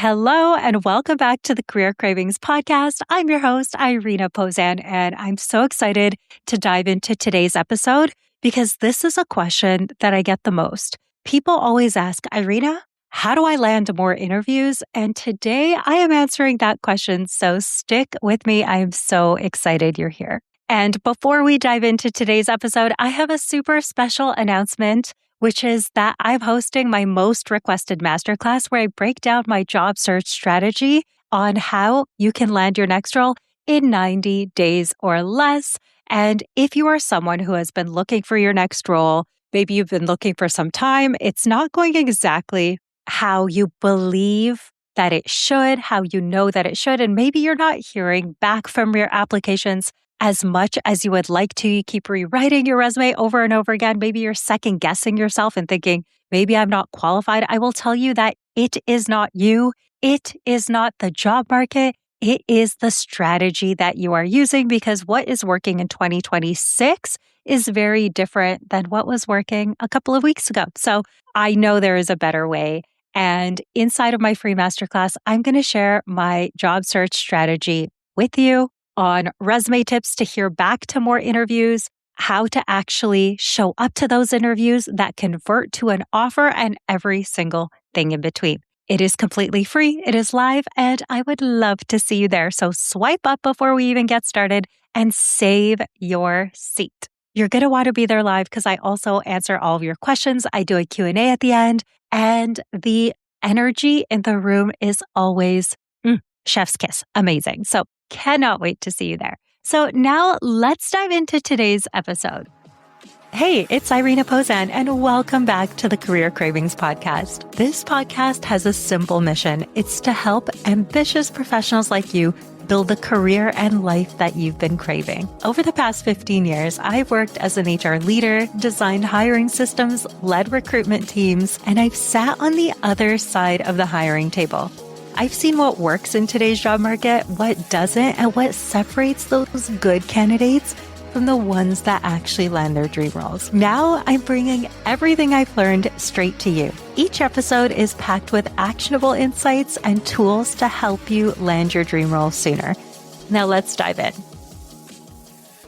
Hello and welcome back to the Career Cravings podcast. I'm your host, Irina Pozan, and I'm so excited to dive into today's episode because this is a question that I get the most. People always ask, Irina, how do I land more interviews? And today I am answering that question. So stick with me. I am so excited you're here. And before we dive into today's episode, I have a super special announcement, which is that I'm hosting my most requested masterclass where I break down my job search strategy on how you can land your next role in 90 days or less. And if you are someone who has been looking for your next role, maybe you've been looking for some time, it's not going exactly how you believe that it should, how you know that it should, and maybe you're not hearing back from your applications as much as you would like to. You keep rewriting your resume over and over again. Maybe you're second guessing yourself and thinking, maybe I'm not qualified. I will tell you that it is not you. It is not the job market. It is the strategy that you are using, because what is working in 2026 is very different than what was working a couple of weeks ago. So I know there is a better way. And inside of my free masterclass, I'm going to share my job search strategy with you on resume tips to hear back to more interviews, how to actually show up to those interviews that convert to an offer, and every single thing in between. It is completely free. It is live, and I would love to see you there. So swipe up before we even get started and save your seat. You're going to want to be there live because I also answer all of your questions. I do a Q&A at the end, and the energy in the room is always chef's kiss. Amazing. So cannot wait to see you there. So now let's dive into today's episode. Hey, it's Irina Pozan, and welcome back to the Career Cravings podcast. This podcast has a simple mission. It's to help ambitious professionals like you build the career and life that you've been craving. Over the past 15 years, I've worked as an HR leader, designed hiring systems, led recruitment teams, and I've sat on the other side of the hiring table. I've seen what works in today's job market, what doesn't, and what separates those good candidates from the ones that actually land their dream roles. Now I'm bringing everything I've learned straight to you. Each episode is packed with actionable insights and tools to help you land your dream role sooner. Now let's dive in.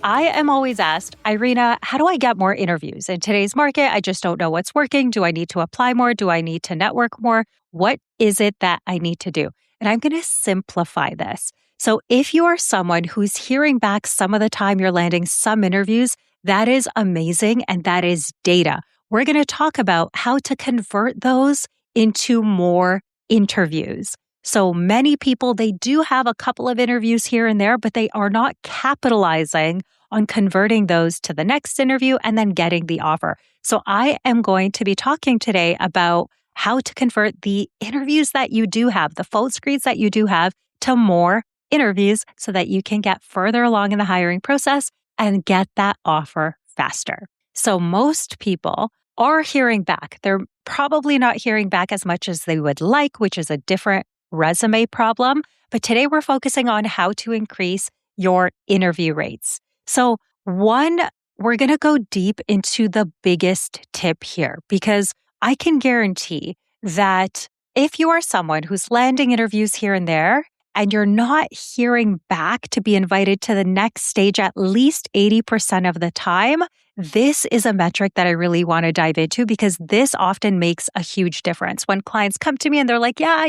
I am always asked, Irina, how do I get more interviews? In today's market, I just don't know what's working. Do I need to apply more? Do I need to network more? What is it that I need to do? And I'm going to simplify this. So if you are someone who's hearing back some of the time, you're landing some interviews, that is amazing. And that is data. We're going to talk about how to convert those into more interviews. So many people, they do have a couple of interviews here and there, but they are not capitalizing on converting those to the next interview and then getting the offer. So I am going to be talking today about how to convert the interviews that you do have, the phone screens that you do have, to more interviews so that you can get further along in the hiring process and get that offer faster. So most people are hearing back. They're probably not hearing back as much as they would like, which is a different resume problem. But today we're focusing on how to increase your interview rates. So one, we're going to go deep into the biggest tip here, because I can guarantee that if you are someone who's landing interviews here and there, and you're not hearing back to be invited to the next stage at least 80% of the time, this is a metric that I really want to dive into, because this often makes a huge difference. When clients come to me and they're like, yeah,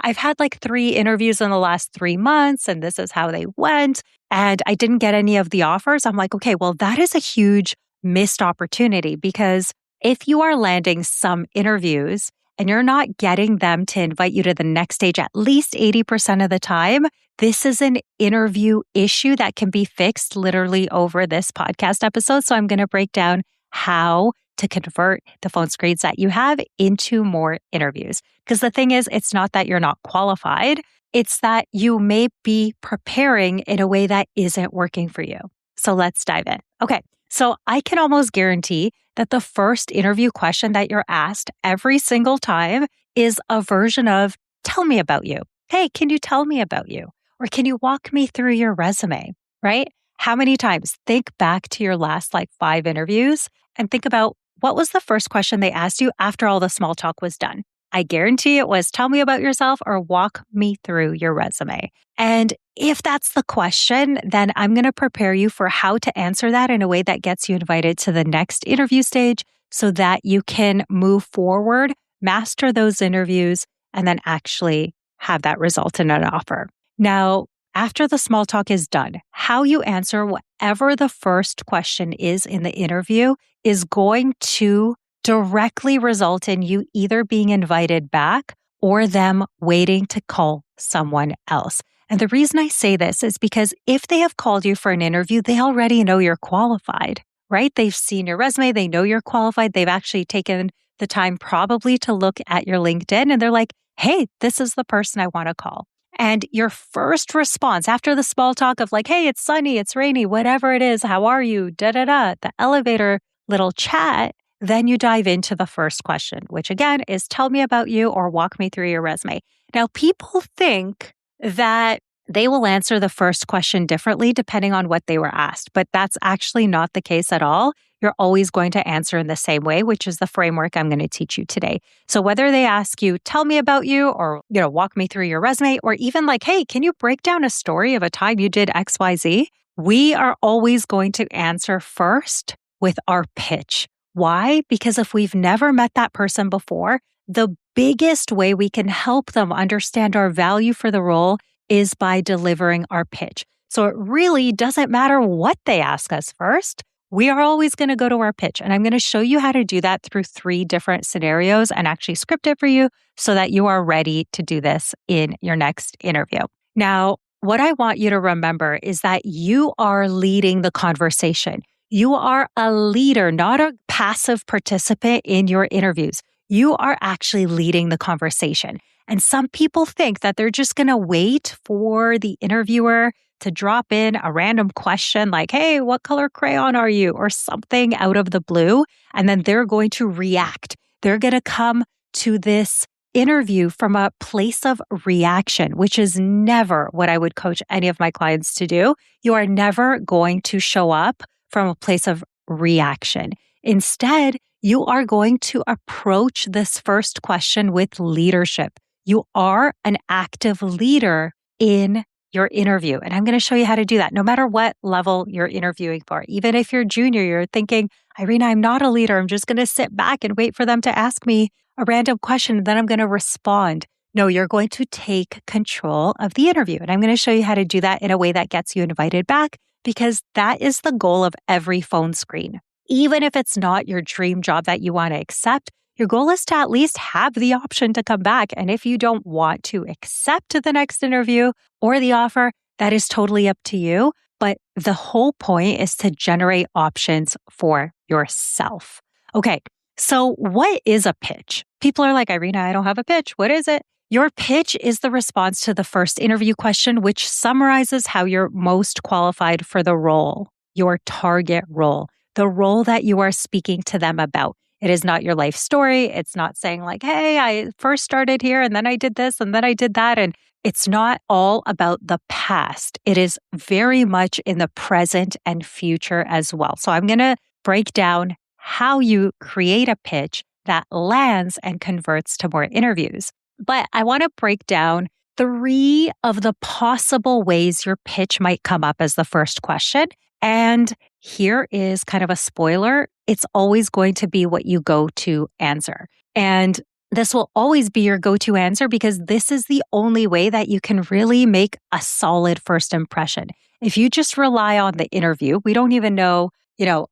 I've had like 3 interviews in the last 3 months and this is how they went, and I didn't get any of the offers. I'm like, okay, well, that is a huge missed opportunity, because if you are landing some interviews and you're not getting them to invite you to the next stage at least 80% of the time, this is an interview issue that can be fixed literally over this podcast episode. So I'm going to break down how to convert the phone screens that you have into more interviews. Because the thing is, it's not that you're not qualified. It's that you may be preparing in a way that isn't working for you. So let's dive in. Okay. So I can almost guarantee that the first interview question that you're asked every single time is a version of, tell me about you. Hey, can you tell me about you? Or can you walk me through your resume, right? How many times? Think back to your last 5 interviews and think about, what was the first question they asked you after all the small talk was done? I guarantee it was tell me about yourself or walk me through your resume. And if that's the question, then I'm going to prepare you for how to answer that in a way that gets you invited to the next interview stage so that you can move forward, master those interviews, and then actually have that result in an offer. Now, after the small talk is done, how you answer whatever the first question is in the interview is going to directly result in you either being invited back or them waiting to call someone else. And the reason I say this is because if they have called you for an interview, they already know you're qualified, right? They've seen your resume. They know you're qualified. They've actually taken the time probably to look at your LinkedIn and they're like, hey, this is the person I want to call. And your first response after the small talk of like, hey, it's sunny, it's rainy, whatever it is, how are you, the elevator little chat, then you dive into the first question, which again is tell me about you or walk me through your resume. Now, people think that they will answer the first question differently depending on what they were asked, but that's actually not the case at all. You're always going to answer in the same way, which is the framework I'm going to teach you today. So whether they ask you, tell me about you or, walk me through your resume, or even like, hey, can you break down a story of a time you did XYZ? We are always going to answer first with our pitch. Why? Because if we've never met that person before, the biggest way we can help them understand our value for the role is by delivering our pitch. So it really doesn't matter what they ask us first. We are always going to go to our pitch. And I'm going to show you how to do that through 3 different scenarios and actually script it for you so that you are ready to do this in your next interview. Now, what I want you to remember is that you are leading the conversation. You are a leader, not a passive participant in your interviews. You are actually leading the conversation. And some people think that they're just going to wait for the interviewer to drop in a random question like, hey, what color crayon are you? Or something out of the blue. And then they're going to react. They're going to come to this interview from a place of reaction, which is never what I would coach any of my clients to do. You are never going to show up from a place of reaction. Instead, you are going to approach this first question with leadership. You are an active leader in your interview. And I'm going to show you how to do that no matter what level you're interviewing for. Even if you're junior, you're thinking, Irina, I'm not a leader. I'm just going to sit back and wait for them to ask me a random question and then I'm going to respond. No, you're going to take control of the interview. And I'm going to show you how to do that in a way that gets you invited back because that is the goal of every phone screen. Even if it's not your dream job that you want to accept, your goal is to at least have the option to come back. And if you don't want to accept the next interview or the offer, that is totally up to you. But the whole point is to generate options for yourself. Okay, so what is a pitch? People are like, Irina, I don't have a pitch. What is it? Your pitch is the response to the first interview question, which summarizes how you're most qualified for the role, your target role, the role that you are speaking to them about. It is not your life story. It's not saying like, hey, I first started here and then I did this and then I did that. And it's not all about the past. It is very much in the present and future as well. So I'm going to break down how you create a pitch that lands and converts to more interviews. But I want to break down 3 of the possible ways your pitch might come up as the first question. And here is kind of a spoiler. It's always going to be what you go to answer. And this will always be your go-to answer because this is the only way that you can really make a solid first impression. If you just rely on the interview, we don't even know,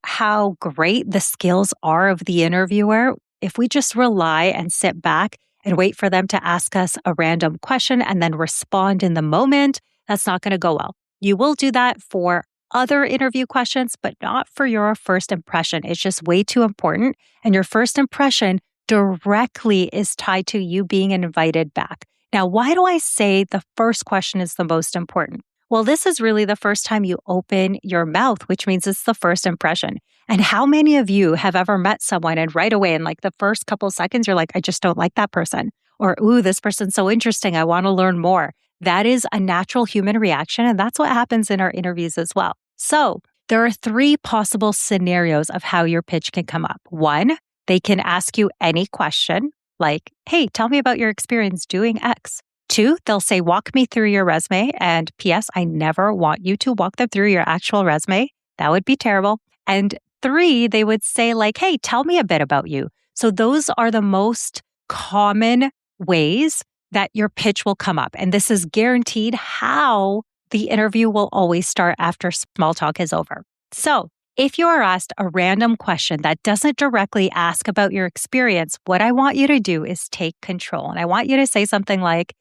how great the skills are of the interviewer. If we just rely and sit back and wait for them to ask us a random question and then respond in the moment, that's not going to go well. You will do that for other interview questions, but not for your first impression. It's just way too important. And your first impression directly is tied to you being invited back. Now, why do I say the first question is the most important? Well, this is really the first time you open your mouth, which means it's the first impression. And how many of you have ever met someone and right away in like the first couple seconds, you're like, I just don't like that person. Or, ooh, this person's so interesting. I want to learn more. That is a natural human reaction. And that's what happens in our interviews as well. So there are 3 possible scenarios of how your pitch can come up. 1, they can ask you any question. like, hey, tell me about your experience doing X. 2, they'll say, walk me through your resume. And P.S., I never want you to walk them through your actual resume. That would be terrible. And 3, they would say, like, hey, tell me a bit about you. So those are the most common ways that your pitch will come up. And this is guaranteed how the interview will always start after small talk is over. So if you are asked a random question that doesn't directly ask about your experience, what I want you to do is take control. And I want you to say something like,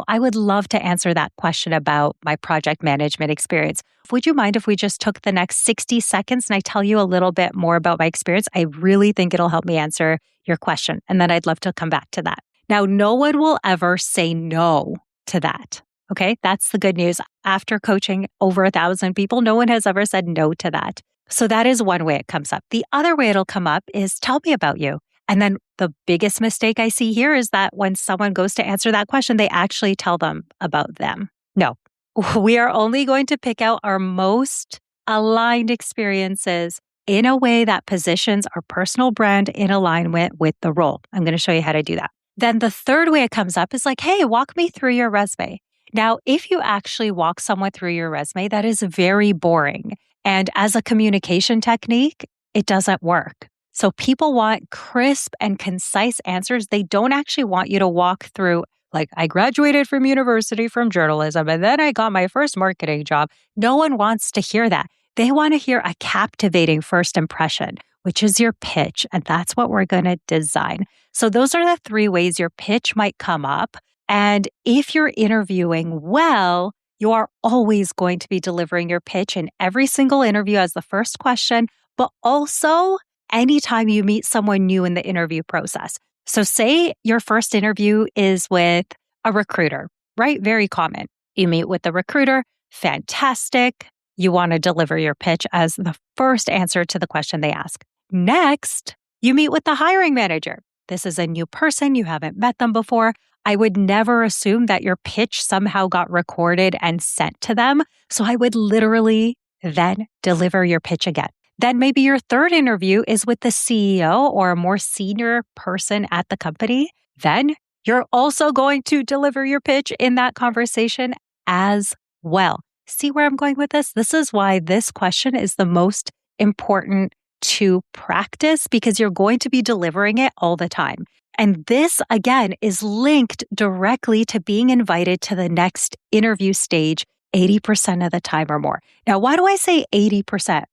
I would love to answer that question about my project management experience. Would you mind if we just took the next 60 seconds and I tell you a little bit more about my experience? I really think it'll help me answer your question. And then I'd love to come back to that. Now, no one will ever say no to that. Okay, that's the good news. After coaching over 1,000 people, no one has ever said no to that. So that is one way it comes up. The other way it'll come up is tell me about you. And then the biggest mistake I see here is that when someone goes to answer that question, they actually tell them about them. No, we are only going to pick out our most aligned experiences in a way that positions our personal brand in alignment with the role. I'm going to show you how to do that. Then the third way it comes up is like, hey, walk me through your resume. Now, if you actually walk someone through your resume, that is very boring. And as a communication technique, it doesn't work. So people want crisp and concise answers. They don't actually want you to walk through, like, I graduated from university from journalism, and then I got my first marketing job. No one wants to hear that. They want to hear a captivating first impression, which is your pitch. And that's what we're going to design. So those are the 3 ways your pitch might come up. And if you're interviewing well, you are always going to be delivering your pitch in every single interview as the first question, but also anytime you meet someone new in the interview process. So say your first interview is with a recruiter, right? Very common. You meet with the recruiter, fantastic. You want to deliver your pitch as the first answer to the question they ask. Next, you meet with the hiring manager. This is a new person. You haven't met them before. I would never assume that your pitch somehow got recorded and sent to them. So I would literally then deliver your pitch again. Then maybe your third interview is with the CEO or a more senior person at the company. Then you're also going to deliver your pitch in that conversation as well. See where I'm going with this? This is why this question is the most important to practice, because you're going to be delivering it all the time. And this, again, is linked directly to being invited to the next interview stage 80% of the time or more. Now, why do I say 80%?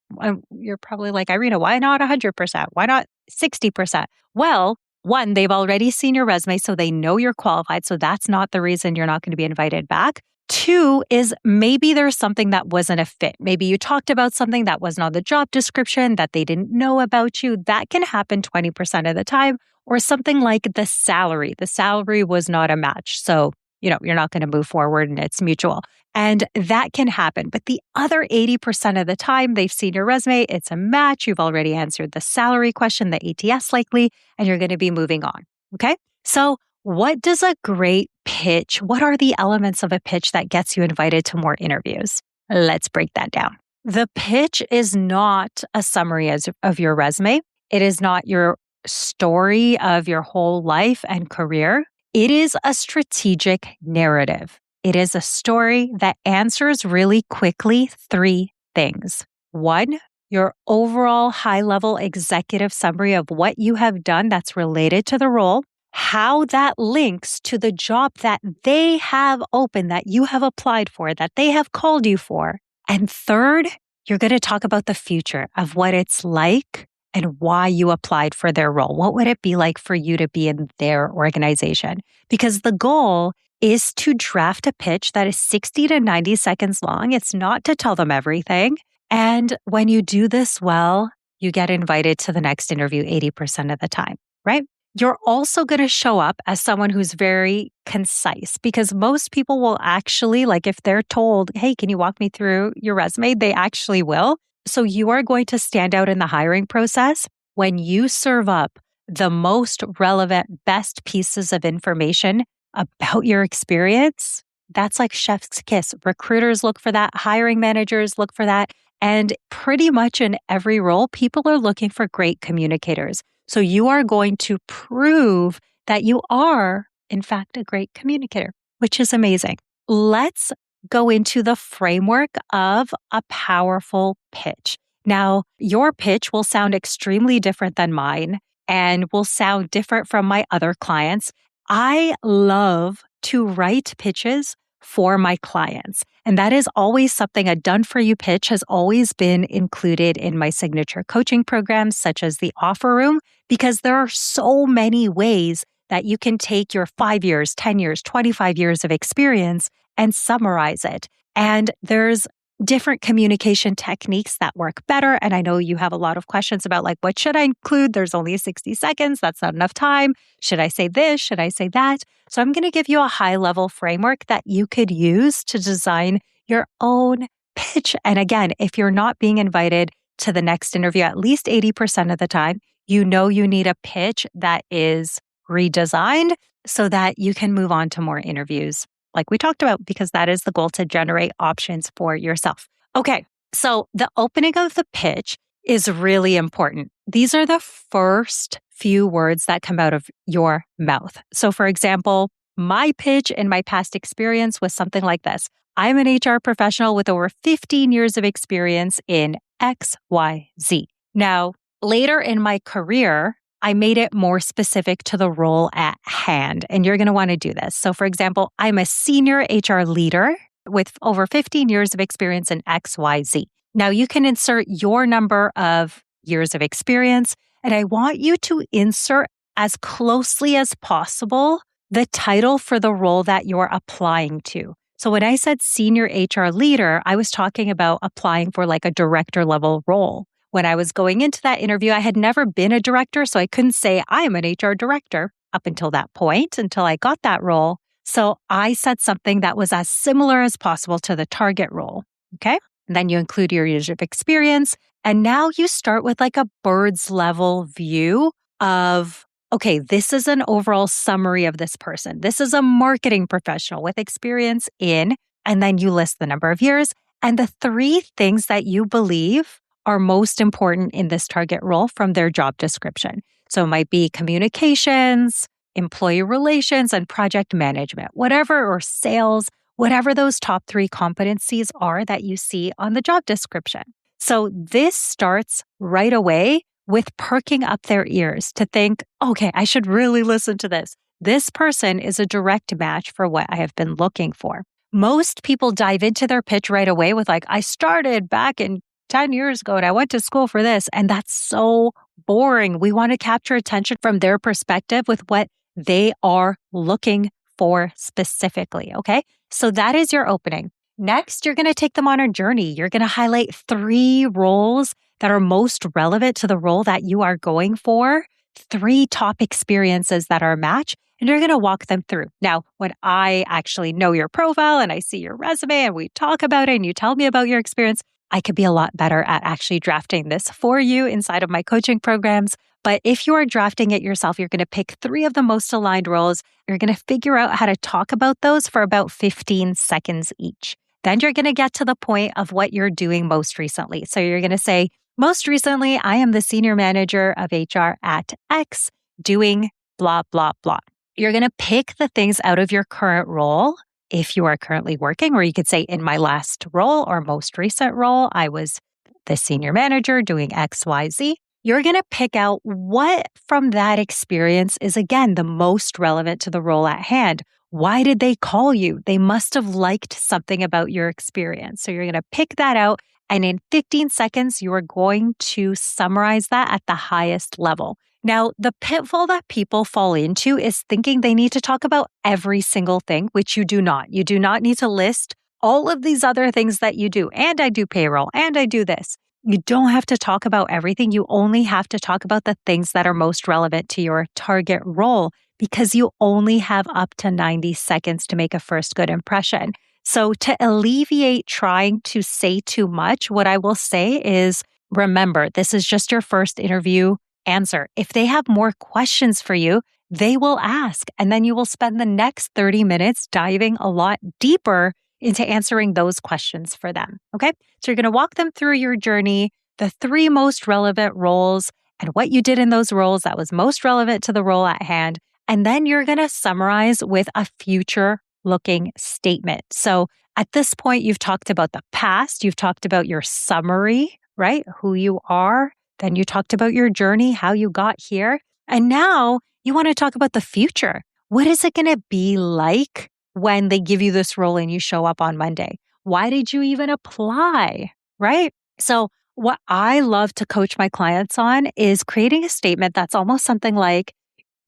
You're probably like, Irina, why not 100%? Why not 60%? Well, 1, they've already seen your resume, so they know you're qualified. So that's not the reason you're not going to be invited back. 2 is maybe there's something that wasn't a fit. Maybe you talked about something that wasn't on the job description that they didn't know about you. That can happen 20% of the time. Or something like the salary. The salary was not a match. So, you're not going to move forward and it's mutual. And that can happen. But the other 80% of the time, they've seen your resume, it's a match. You've already answered the salary question, the ATS likely, and you're going to be moving on. Okay. So what does a great pitch, what are the elements of a pitch that gets you invited to more interviews? Let's break that down. The pitch is not a summary of your resume. It is not your story of your whole life and career. It is a strategic narrative. It is a story that answers really quickly 3 things. 1, your overall high-level executive summary of what you have done that's related to the role, how that links to the job that they have open, that you have applied for, that they have called you for. And 3rd, you're going to talk about the future of what it's like and why you applied for their role. What would it be like for you to be in their organization? Because the goal is to draft a pitch that is 60 to 90 seconds long. It's not to tell them everything. And when you do this well, you get invited to the next interview 80% of the time, right? You're also going to show up as someone who's very concise, because most people will actually, like if they're told, hey, can you walk me through your resume? They actually will. So you are going to stand out in the hiring process when you serve up the most relevant, best pieces of information about your experience. That's like chef's kiss. Recruiters look for that. Hiring managers look for that. And pretty much in every role, people are looking for great communicators. So you are going to prove that you are, in fact, a great communicator, which is amazing. Let's go into the framework of a powerful pitch. Now, your pitch will sound extremely different than mine and will sound different from my other clients. I love to write pitches for my clients. And that is always something. A done for you pitch has always been included in my signature coaching programs, such as the offer room, because there are so many ways that you can take your 5 years, 10 years, 25 years of experience and summarize it. And there's different communication techniques that work better. And I know you have a lot of questions about like, what should I include? There's only 60 seconds. That's not enough time. Should I say this? Should I say that? So I'm going to give you a high level framework that you could use to design your own pitch. And again, if you're not being invited to the next interview, at least 80% of the time, you know you need a pitch that is redesigned so that you can move on to more interviews like we talked about, because that is the goal, to generate options for yourself. Okay, so the opening of the pitch is really important. These are the first few words that come out of your mouth. So for example, my pitch in my past experience was something like this. I'm an HR professional with over 15 years of experience in XYZ. Now, later in my career, I made it more specific to the role at hand. And you're going to want to do this. So for example, I'm a senior HR leader with over 15 years of experience in XYZ. Now you can insert your number of years of experience, and I want you to insert as closely as possible the title for the role that you're applying to. So when I said senior HR leader, I was talking about applying for like a director level role. When I was going into that interview, I had never been a director, so I couldn't say I am an HR director up until that point, until I got that role. So I said something that was as similar as possible to the target role. Okay. And then you include your years of experience. And now you start with like a bird's level view of, okay, this is an overall summary of this person. This is a marketing professional with experience in, and then you list the number of years and the 3 things that you believe are most important in this target role from their job description. So it might be communications, employee relations, and project management, whatever, or sales, whatever those top 3 competencies are that you see on the job description. So this starts right away with perking up their ears to think, okay, I should really listen to this. This person is a direct match for what I have been looking for. Most people dive into their pitch right away with like, I started back in 10 years ago and I went to school for this. And that's so boring. We want to capture attention from their perspective with what they are looking for specifically. Okay. So that is your opening. Next, you're going to take them on a journey. You're going to highlight 3 roles that are most relevant to the role that you are going for, 3 top experiences that are a match, and you're going to walk them through. Now, when I actually know your profile and I see your resume and we talk about it and you tell me about your experience, I could be a lot better at actually drafting this for you inside of my coaching programs. But if you are drafting it yourself, you're going to pick 3 of the most aligned roles. You're going to figure out how to talk about those for about 15 seconds each. Then you're going to get to the point of what you're doing most recently. So you're going to say, most recently, I am the senior manager of HR at X doing blah, blah, blah. You're going to pick the things out of your current role. If you are currently working, or you could say in my last role or most recent role, I was the senior manager doing X, Y, Z. You're going to pick out what from that experience is, again, the most relevant to the role at hand. Why did they call you? They must have liked something about your experience. So you're going to pick that out. And in 15 seconds, you are going to summarize that at the highest level. Now, the pitfall that people fall into is thinking they need to talk about every single thing, which you do not. You do not need to list all of these other things that you do. And I do payroll, and I do this. You don't have to talk about everything. You only have to talk about the things that are most relevant to your target role, because you only have up to 90 seconds to make a first good impression. So to alleviate trying to say too much, what I will say is, remember, this is just your first interview. Answer. If they have more questions for you, they will ask. And then you will spend the next 30 minutes diving a lot deeper into answering those questions for them. Okay. So you're going to walk them through your journey, the 3 most relevant roles and what you did in those roles that was most relevant to the role at hand. And then you're going to summarize with a future looking statement. So at this point, you've talked about the past, you've talked about your summary, right? Who you are. Then you talked about your journey, how you got here. And now you want to talk about the future. What is it going to be like when they give you this role and you show up on Monday? Why did you even apply? Right? So what I love to coach my clients on is creating a statement that's almost something like,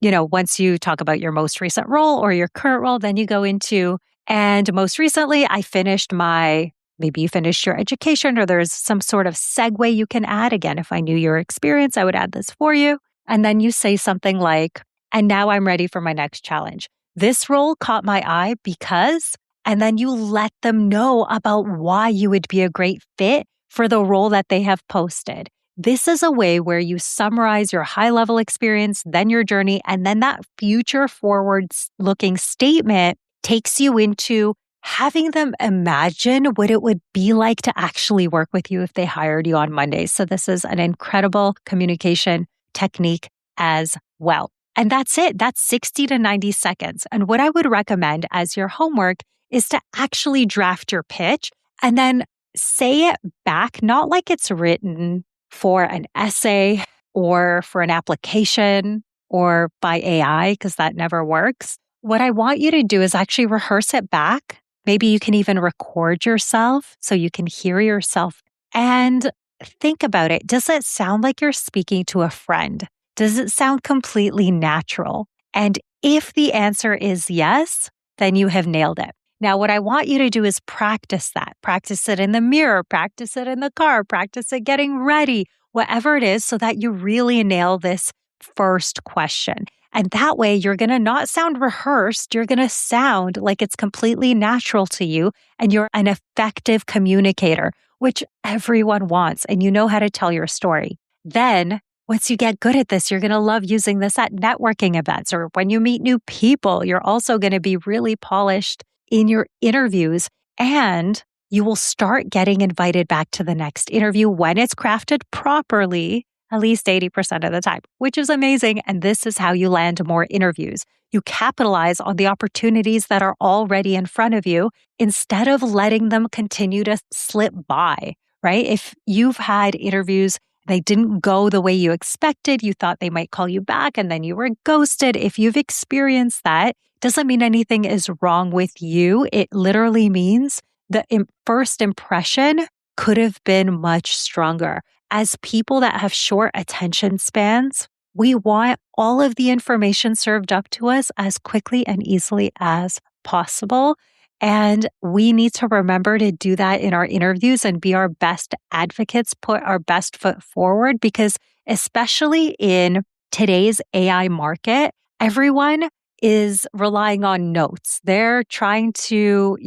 once you talk about your most recent role or your current role, then you go into, and most recently I finished maybe you finished your education, or there's some sort of segue you can add. Again, if I knew your experience, I would add this for you. And then you say something like, and now I'm ready for my next challenge. This role caught my eye because, and then you let them know about why you would be a great fit for the role that they have posted. This is a way where you summarize your high level experience, then your journey, and then that future forward looking statement takes you into having them imagine what it would be like to actually work with you if they hired you on Monday. So this is an incredible communication technique as well. And that's it. That's 60 to 90 seconds. And what I would recommend as your homework is to actually draft your pitch and then say it back, not like it's written for an essay or for an application or by AI, because that never works. What I want you to do is actually rehearse it back. Maybe you can even record yourself so you can hear yourself and think about it. Does it sound like you're speaking to a friend? Does it sound completely natural? And if the answer is yes, then you have nailed it. Now, what I want you to do is practice that. Practice it in the mirror, practice it in the car, practice it getting ready, whatever it is, so that you really nail this first question. And that way, you're going to not sound rehearsed. You're going to sound like it's completely natural to you, and you're an effective communicator, which everyone wants, and you know how to tell your story. Then, once you get good at this, you're going to love using this at networking events or when you meet new people. You're also going to be really polished in your interviews, and you will start getting invited back to the next interview when it's crafted properly, at least 80% of the time, which is amazing. And this is how you land more interviews. You capitalize on the opportunities that are already in front of you instead of letting them continue to slip by, right? If you've had interviews, they didn't go the way you expected, you thought they might call you back and then you were ghosted. If you've experienced that, doesn't mean anything is wrong with you. It literally means the first impression could have been much stronger. As people that have short attention spans, we want all of the information served up to us as quickly and easily as possible. And we need to remember to do that in our interviews and be our best advocates, put our best foot forward, because especially in today's AI market, everyone is relying on notes. They're trying to,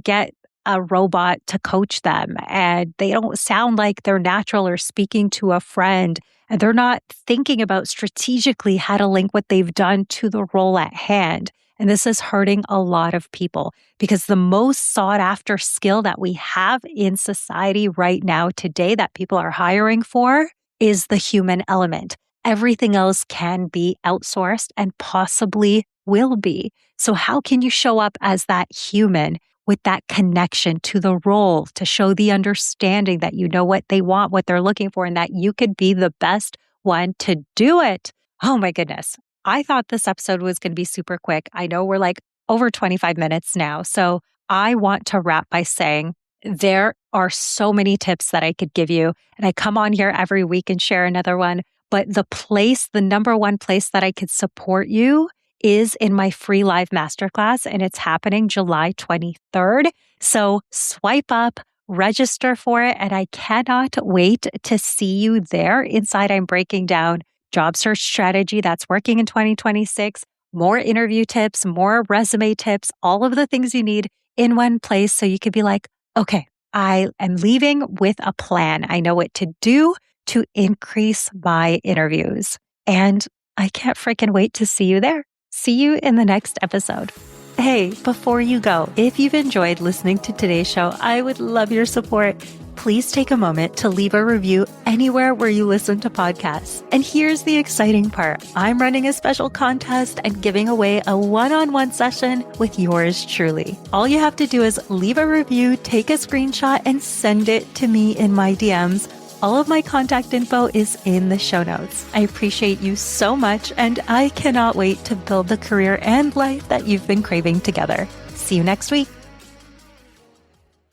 get a robot to coach them, and they don't sound like they're natural or speaking to a friend. And they're not thinking about strategically how to link what they've done to the role at hand. And this is hurting a lot of people because the most sought after skill that we have in society right now today that people are hiring for is the human element. Everything else can be outsourced and possibly will be. So how can you show up as that human with that connection to the role, to show the understanding that you know what they want, what they're looking for, and that you could be the best one to do it? Oh my goodness. I thought this episode was going to be super quick. I know we're like over 25 minutes now. So I want to wrap by saying there are so many tips that I could give you. And I come on here every week and share another one. But the number one place that I could support you is in my free live masterclass, and it's happening July 23rd. So swipe up, register for it, and I cannot wait to see you there. Inside, I'm breaking down job search strategy that's working in 2026, more interview tips, more resume tips, all of the things you need in one place so you could be like, okay, I am leaving with a plan. I know what to do to increase my interviews. And I can't freaking wait to see you there. See you in the next episode. Hey, before you go, if you've enjoyed listening to today's show, I would love your support. please take a moment to leave a review anywhere where you listen to podcasts. And here's the exciting part. I'm running a special contest and giving away a one-on-one session with yours truly. All you have to do is leave a review, take a screenshot, and send it to me in my DMs. All of my contact info is in the show notes. I appreciate you so much, and I cannot wait to build the career and life that you've been craving together. See you next week.